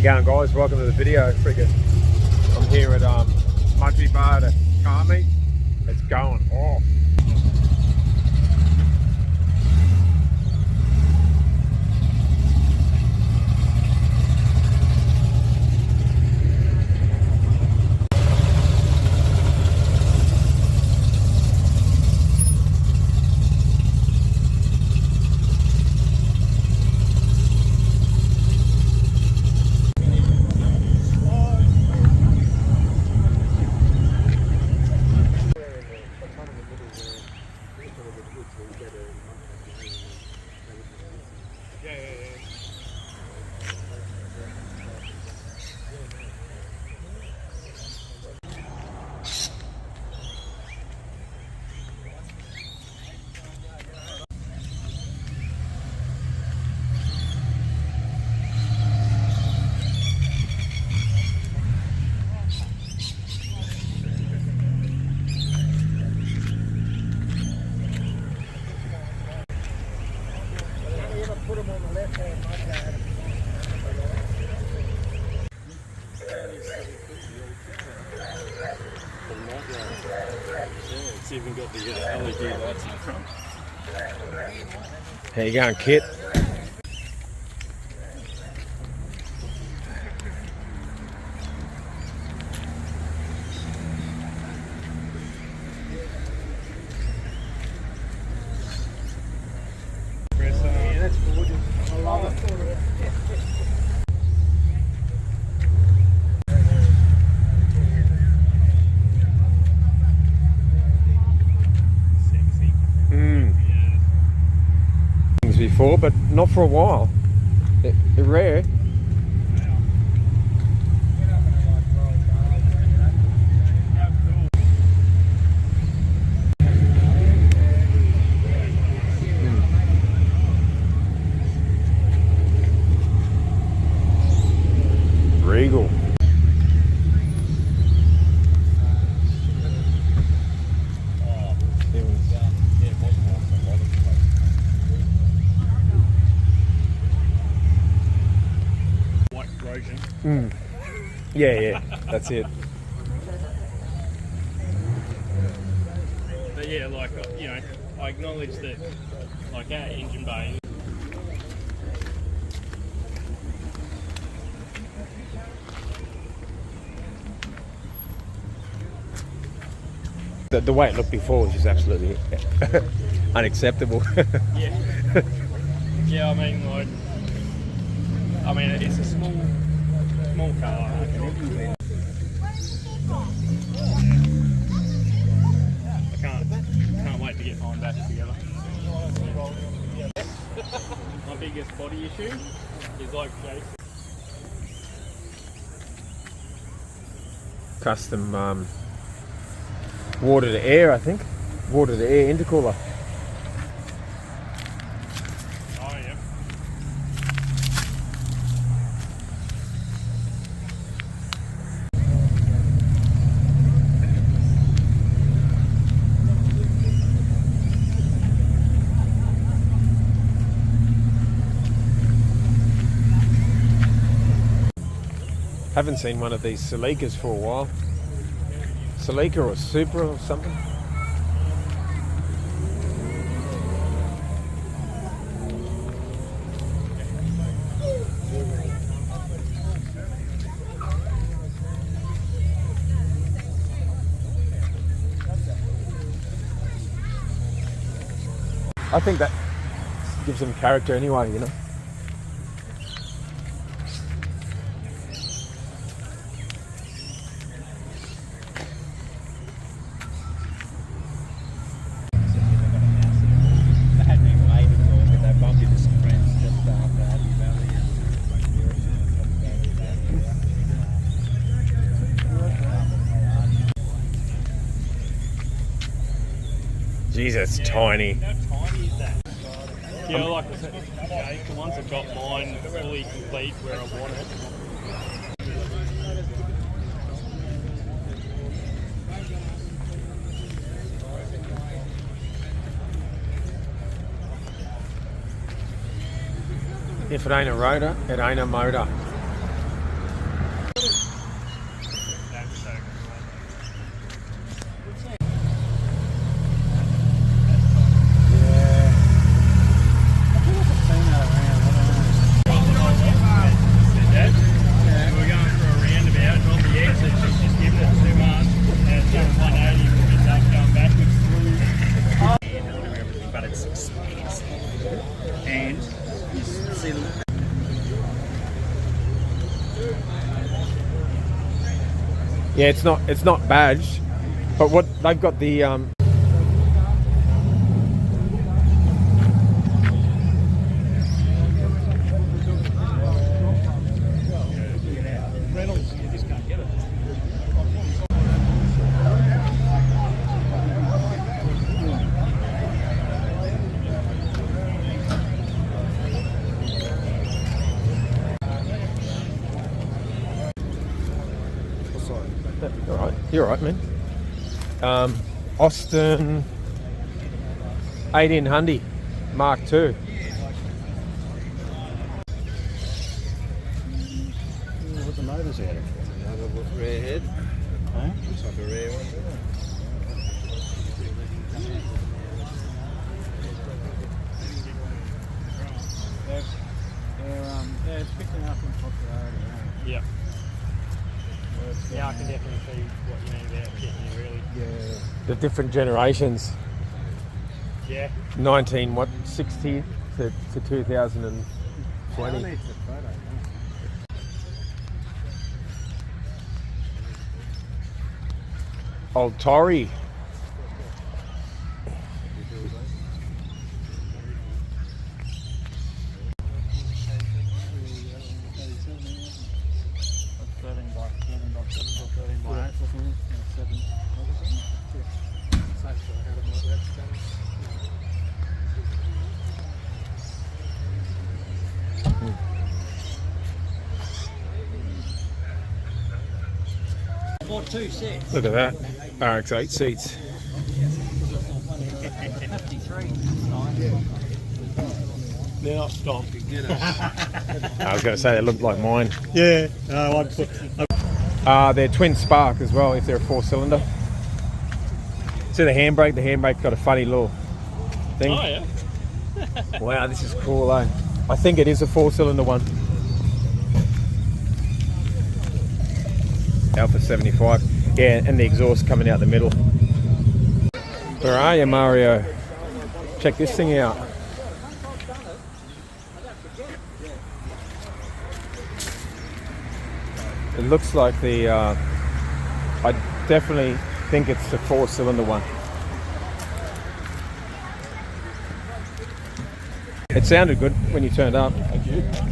you going, guys? Welcome to the video. Friggin', I'm here at Mudgee Bar at a car meet. It's going off. Put them on the left hand, it's even got the LED lights in front. How you going, Kit? Yeah, that's gorgeous. I love it. Things before, but not for a while. They're rare. Regal. White corrosion. Yeah, that's it. But yeah, like, you know, I acknowledge that, like, our engine bay. The way it looked before was just absolutely unacceptable. Yeah. Yeah, I mean, like, it's a small car. I can't wait to get mine back together. My biggest body issue is like Jason. Custom water to air, I think. Water to air intercooler. Oh yeah. Haven't seen one of these Celicas for a while. Celica or Supra or something. I think that gives them character anyway, you know. Jesus, tiny. How tiny is that? Yeah, like I said, the ones that got mine fully complete where I want it. If it ain't a rotor, it ain't a motor. Yeah, it's not badged, but what they've got the Reynolds, you just can't get it. all right. You're all right, man. Austin 1800 Mark II. What the motor's out of? Another rare head. Huh? Looks like a rare one. They're picking up in popularity. Yep. Yeah, I can definitely see what you mean about getting you really. Yeah. The different generations. Yeah. 60 to 2020. Needs a photo. Old Tory. Bought 2 sets. Look at that. RX-8 seats. 53. They're not stomped. I was going to say they look like mine. Yeah. No, They're twin spark as well if they're a 4-cylinder. See the handbrake got a funny little thing. Oh yeah. Wow, this is cool, eh? I think it is a 4-cylinder one. Alpha 75. Yeah, and the exhaust coming out the middle. Where are you, Mario? Check this thing out. It looks like the, I definitely think it's the 4-cylinder one. It sounded good when you turned up. Thank you.